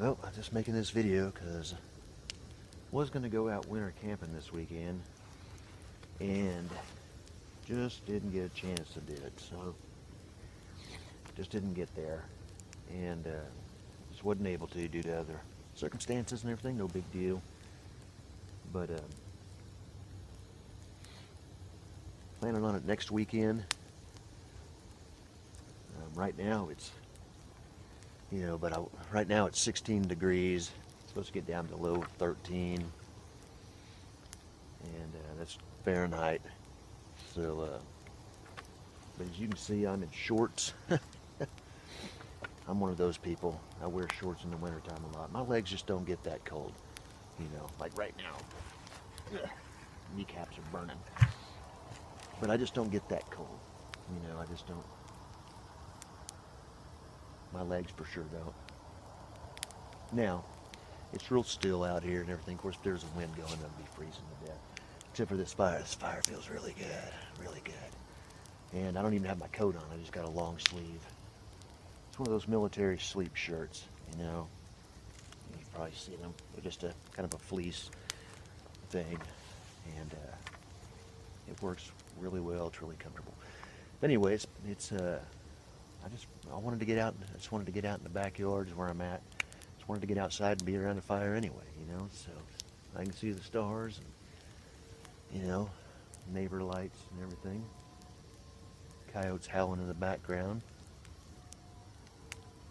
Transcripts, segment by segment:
Well, I'm just making this video because I was going to go out winter camping this weekend and just didn't get a chance to do it. So just didn't get there and just wasn't able to due to other circumstances and everything. No big deal. But planning on it next weekend. Right now it's right now it's 16 degrees. It's supposed to get down to low 13, and that's Fahrenheit. So, but as you can see, I'm in shorts. I'm one of those people. I wear shorts in the wintertime a lot. My legs just don't get that cold, like right now. Ugh, kneecaps are burning. But I just don't get that cold. I just don't. My legs for sure don't. Now, it's real still out here and everything. Of course, if there's a wind going, I'd be freezing to death. Except for this fire. This fire feels really good, really good. And I don't even have my coat on. I just got a long sleeve. It's one of those military sleep shirts, You've probably seen them. They're just a kind of a fleece thing. And it works really well. It's really comfortable. But anyways, I wanted to get out. I just wanted to get out in the backyard is where I'm at. Just wanted to get outside and be around the fire anyway, so I can see the stars and, neighbor lights and everything. Coyotes howling in the background.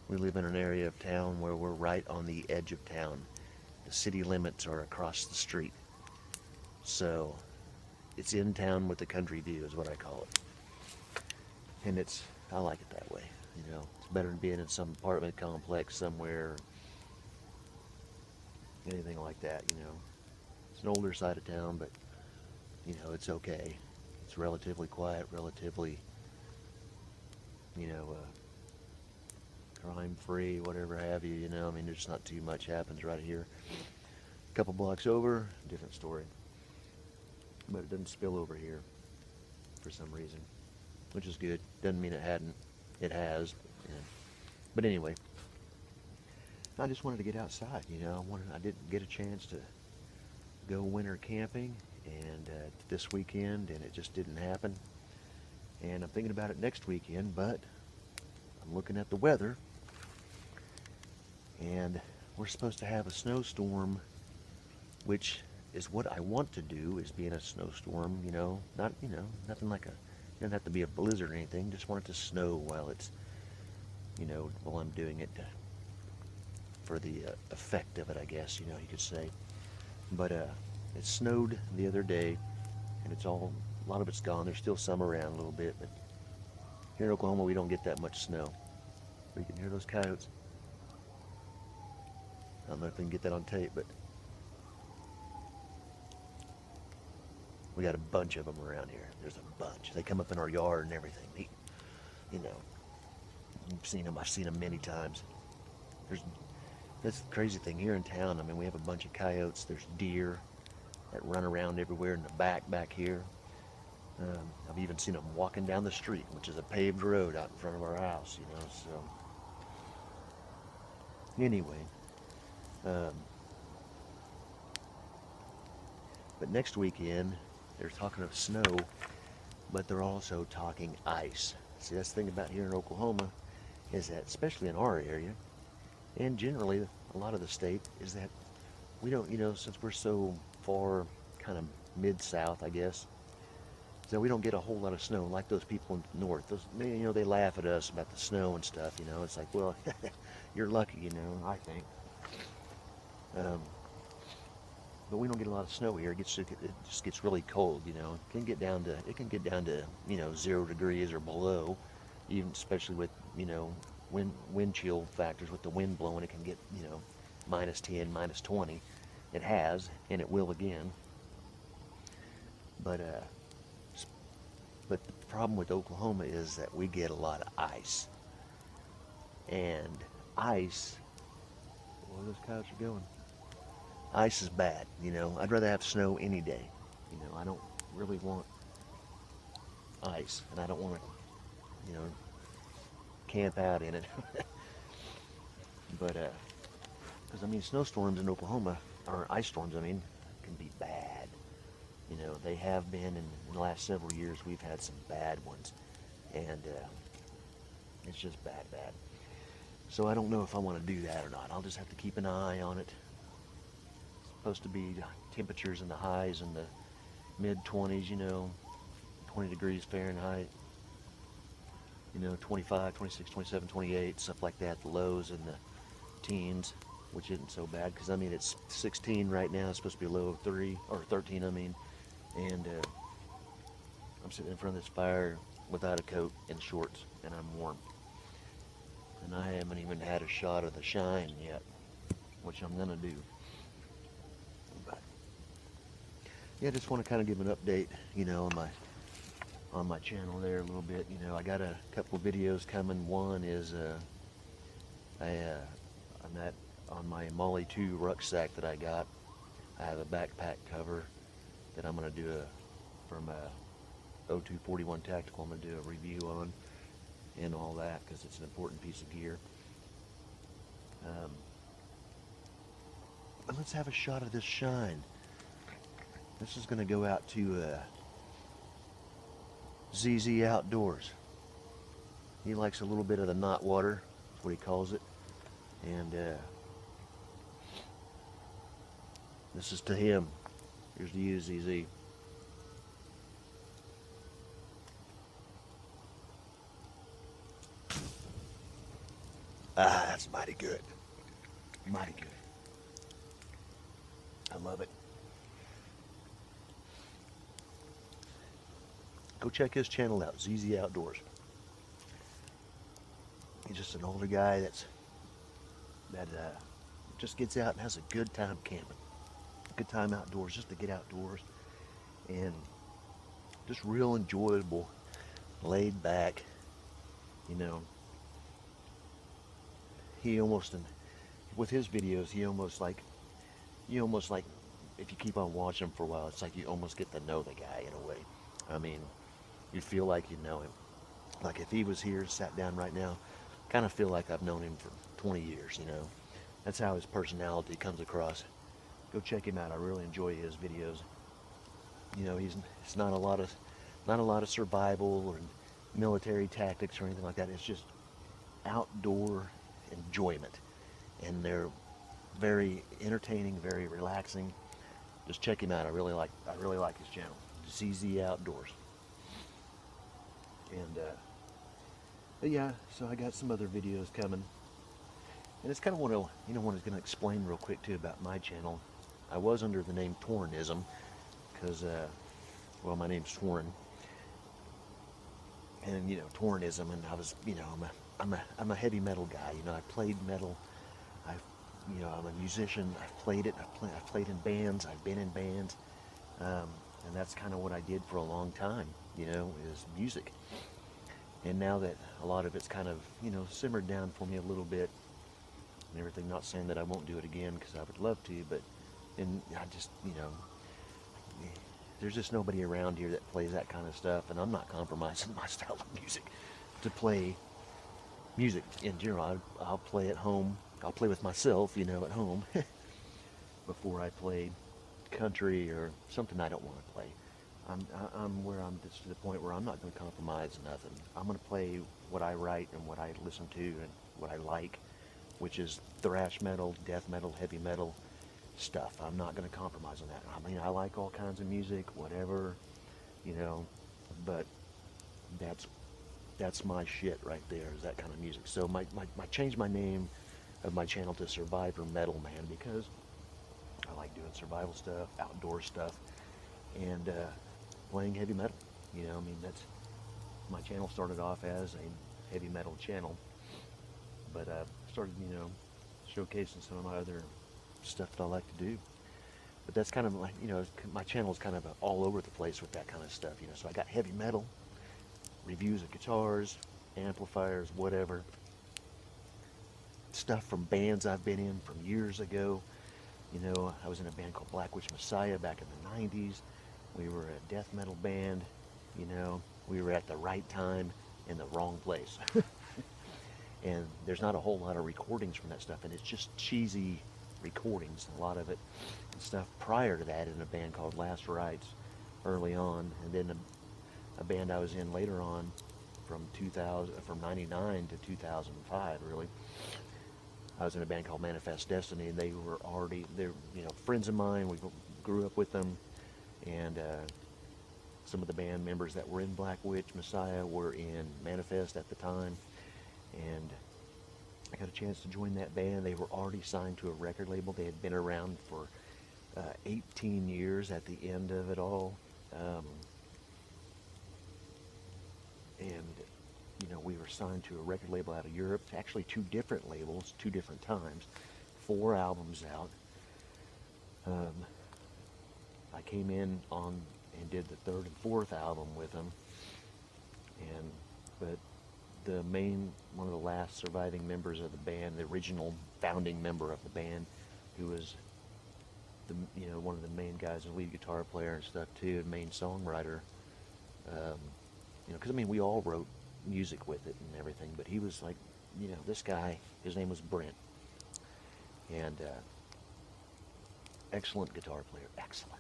We live in an area of town where we're right on the edge of town. The city limits are across the street. So it's in town with the country view is what I call it. And I like it that way. It's better than being in some apartment complex somewhere, anything like that. It's an older side of town, but it's okay. It's relatively quiet, relatively, crime-free, whatever have you. There's not too much happens right here. A couple blocks over, different story. But it doesn't spill over here for some reason, which is good. Doesn't mean it hadn't. It has. But anyway, I just wanted to get outside. I didn't get a chance to go winter camping and this weekend, and it just didn't happen. And I'm thinking about it next weekend, but I'm looking at the weather, and we're supposed to have a snowstorm, which is what I want to do, is be in a snowstorm. Not nothing like it doesn't have to be a blizzard or anything. Just want it to snow while it's, while I'm doing it for the effect of it, I guess, you could say. But it snowed the other day, and a lot of it's gone. There's still some around a little bit, but here in Oklahoma we don't get that much snow. You can hear those coyotes. I don't know if we can get that on tape, but we got a bunch of them around here. There's a bunch. They come up in our yard and everything. You've seen them. I've seen them many times. That's the crazy thing here in town. We have a bunch of coyotes. There's deer that run around everywhere in the back here. I've even seen them walking down the street, which is a paved road out in front of our house, so. Anyway, but next weekend, they're talking of snow, but they're also talking ice. See, that's the thing about here in Oklahoma, is that, especially in our area, and generally a lot of the state, is that we don't, since we're so far kind of mid-south, I guess, so we don't get a whole lot of snow like those people in the north. They laugh at us about the snow and stuff, it's like, well, you're lucky, I think. But we don't get a lot of snow here. It just gets really cold, It can get down to 0 degrees or below, even especially with, wind chill factors. With the wind blowing, it can get, -10, -20. It has, and it will again. But the problem with Oklahoma is that we get a lot of ice. And ice, where those coyotes are going? Ice is bad, I'd rather have snow any day. I don't really want ice, and I don't want to, camp out in it. But Because, I mean, snowstorms in Oklahoma, or ice storms, I mean, can be bad. You know, they have been, in the last several years, we've had some bad ones. And it's just bad, bad. So I don't know if I want to do that or not. I'll just have to keep an eye on it. It's supposed to be temperatures in the highs in the mid-20s, you know, 20 degrees Fahrenheit. You know, 25, 26, 27, 28, stuff like that. The lows in the teens, which isn't so bad because, I mean, it's 16 right now. It's supposed to be a low of 3, or 13, I mean. And I'm sitting in front of this fire without a coat and shorts, and I'm warm. And I haven't even had a shot of the shine yet, which I'm going to do. But, yeah, just want to kind of give an update, you know, on my channel there a little bit. You know, I got a couple of videos coming. One is on my Molly 2 rucksack that I got. I have a backpack cover that I'm going to do from a 0241 Tactical. I'm going to do a review on and all that because it's an important piece of gear. But let's have a shot of this shine. This is going to go out to ZZ Outdoors. He likes a little bit of the knot water, that's what he calls it. And this is to him. Here's to you, ZZ. Ah, that's mighty good. Mighty good. I love it. Go check his channel out, ZZ Outdoors. He's just an older guy that just gets out and has a good time camping. Good time outdoors, just to get outdoors. And just real enjoyable, laid back, you know. He almost, with his videos, you almost like, if you keep on watching him for a while, it's like you almost get to know the guy in a way. I mean, you feel like you know him. Like if he was here, sat down right now, kind of feel like I've known him for 20 years, you know. That's how his personality comes across. Go check him out. I really enjoy his videos. You know, it's not a lot of survival or military tactics or anything like that. It's just outdoor enjoyment, and they're very entertaining, very relaxing. Just check him out. I really like his channel, ZZ Outdoors. And yeah, so I got some other videos coming, and it's kind of what I was going to explain real quick too about my channel. I was under the name Tornism because, well, my name's Torn, and you know, Tornism, and I was, you know, I'm a heavy metal guy. You know, I played metal. You know, I'm a musician. I've played it. I've played in bands. I've been in bands, and that's kind of what I did for a long time. You know, is music. And now that a lot of it's kind of, you know, simmered down for me a little bit and everything, not saying that I won't do it again because I would love to, but and I just, you know, there's just nobody around here that plays that kind of stuff, and I'm not compromising my style of music to play music in general. I'll play at home. I'll play with myself, you know, at home before I play country or something I don't want to play. I'm just to the point where I'm not going to compromise nothing. I'm going to play what I write and what I listen to and what I like, which is thrash metal, death metal, heavy metal stuff. I'm not going to compromise on that. I mean, I like all kinds of music, whatever, you know, but that's my shit right there, is that kind of music. So I changed my name of my channel to Survivor Metal Man because I like doing survival stuff, outdoor stuff, and playing heavy metal. You know, I mean, that's, my channel started off as a heavy metal channel, but started, you know, showcasing some of my other stuff that I like to do. But that's kind of like, you know, my channel is kind of all over the place with that kind of stuff, you know. So I got heavy metal, reviews of guitars, amplifiers, whatever. Stuff from bands I've been in from years ago. You know, I was in a band called Black Witch Messiah back in the 90s. We were a death metal band, you know. We were at the right time in the wrong place. And there's not a whole lot of recordings from that stuff, and it's just cheesy recordings, a lot of it and stuff prior to that in a band called Last Rites early on, and then a band I was in later on from 99 to 2005 really. I was in a band called Manifest Destiny, and they're friends of mine. We grew up with them, and some of the band members that were in Black Witch Messiah were in Manifest at the time, and I got a chance to join that band. They were already signed to a record label. They had been around for 18 years at the end of it all. And we were signed to a record label out of Europe, actually 2 different labels, 2 different times, 4 albums out. I came in on and did the 3rd and 4th album with them, but one of the last surviving members of the band, the original founding member of the band, who was one of the main guys, the lead guitar player and stuff too, and main songwriter. Because we all wrote music with it and everything, but he was like, this guy, his name was Brent, and excellent guitar player, excellent.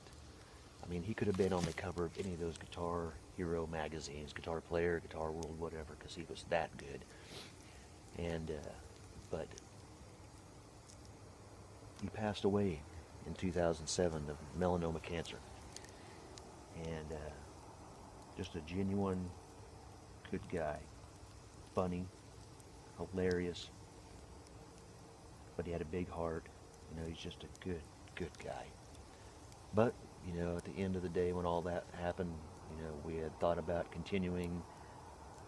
He could have been on the cover of any of those Guitar Hero magazines, Guitar Player, Guitar World, whatever, because he was that good. And but he passed away in 2007 of melanoma cancer, and just a genuine good guy, funny, hilarious, but he had a big heart. He's just a good guy. But at the end of the day, when all that happened, we had thought about continuing,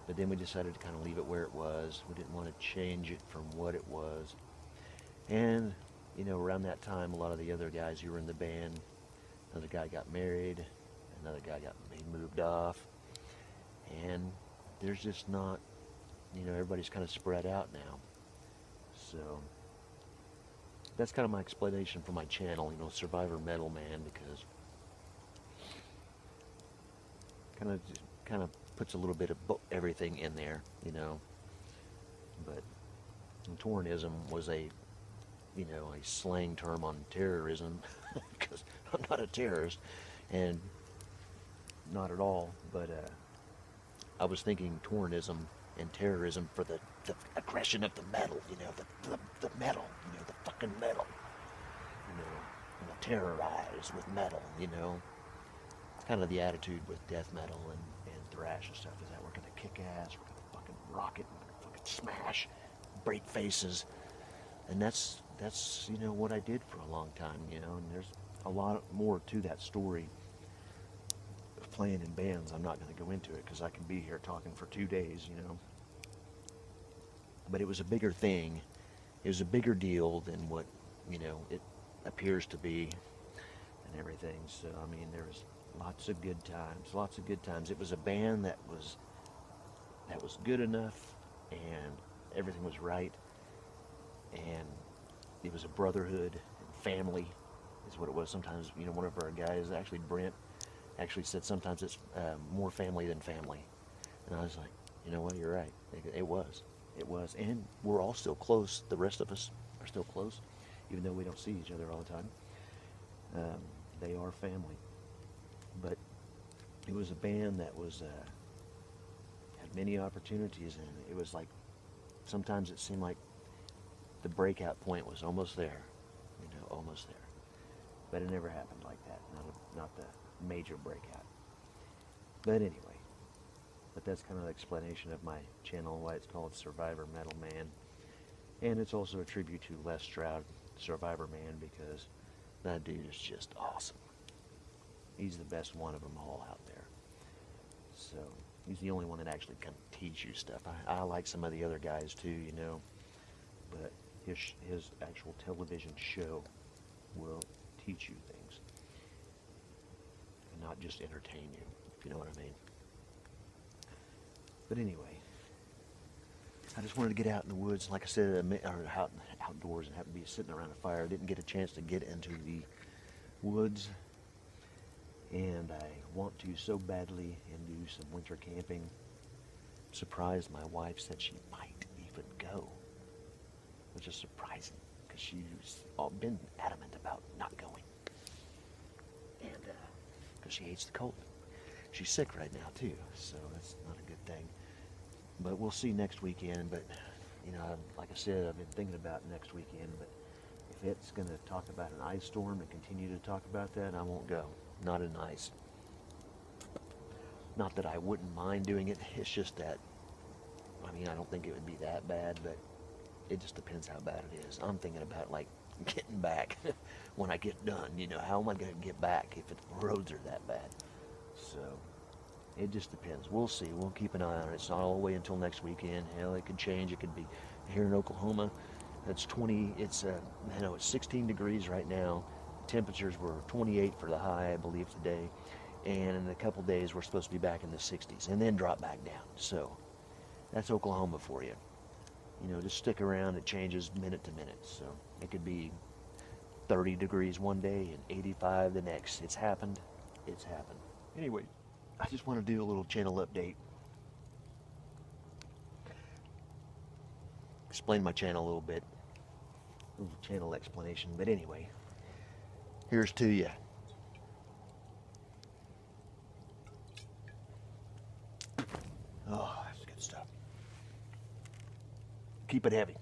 but then we decided to kind of leave it where it was. We didn't want to change it from what it was. And around that time, a lot of the other guys who were in the band, another guy got married, another guy he moved off, and there's just not, everybody's kind of spread out now. So that's kind of my explanation for my channel, Survivor Metal Man, because kind of puts a little bit of everything in there, But Tornism was a slang term on terrorism, because I'm not a terrorist, and not at all. But I was thinking Tornism and terrorism for the aggression of the metal, the metal, the fucking metal, terrorize with metal, kind of the attitude with death metal and thrash and stuff is that we're gonna kick ass, we're gonna fucking rock it, we're gonna fucking smash, break faces, and that's what I did for a long time, and there's a lot more to that story of playing in bands. I'm not going to go into it because I can be here talking for 2 days, but it was a bigger thing. It was a bigger deal than what it appears to be and everything. So there was lots of good times. It was a band that was good enough, and everything was right, and it was a brotherhood and family is what it was. Sometimes one of our guys, actually Brent, actually said sometimes it's more family than family, and I was like, you know what, you're right. It was, and we're all still close. The rest of us are still close, even though we don't see each other all the time. They are family. But it was a band that was had many opportunities, and it was like sometimes it seemed like the breakout point was almost there, almost there. But it never happened like that. Not the major breakout. But anyway, that's kind of the explanation of my channel, why it's called Survivor Metal Man. And it's also a tribute to Les Stroud, Survivor Man, because that dude is just awesome. He's the best one of them all out there. So he's the only one that actually can teach you stuff. I like some of the other guys too, but his actual television show will teach you things and not just entertain you, if you know what I mean. But anyway, I just wanted to get out in the woods, like I said, or outdoors, and happen to be sitting around a fire. I didn't get a chance to get into the woods, and I want to so badly and do some winter camping. Surprised my wife said she might even go, which is surprising because she's been adamant about not going. And because she hates the cold. She's sick right now too, so that's not a good thing. But we'll see next weekend. But you know, like I said, I've been thinking about next weekend. But if it's going to talk about an ice storm and continue to talk about that, I won't go. Not in ice. Not that I wouldn't mind doing it. It's just that, I mean, I don't think it would be that bad, but it just depends how bad it is. I'm thinking about like getting back when I get done. You know, how am I going to get back if the roads are that bad? So it just depends. We'll see. We'll keep an eye on it. It's not all the way until next weekend. Hell, it could change. It could be here in Oklahoma. It's 20. It's I know it's 16 degrees right now. Temperatures were 28 for the high, I believe, today. And in a couple days, we're supposed to be back in the 60s and then drop back down. So that's Oklahoma for you. You know, just stick around. It changes minute to minute. So it could be 30 degrees one day and 85 the next. It's happened. It's happened. Anyway, I just want to do a little channel update. Explain my channel a little bit. A little channel explanation. But anyway, here's to you. Oh, that's good stuff. Keep it heavy.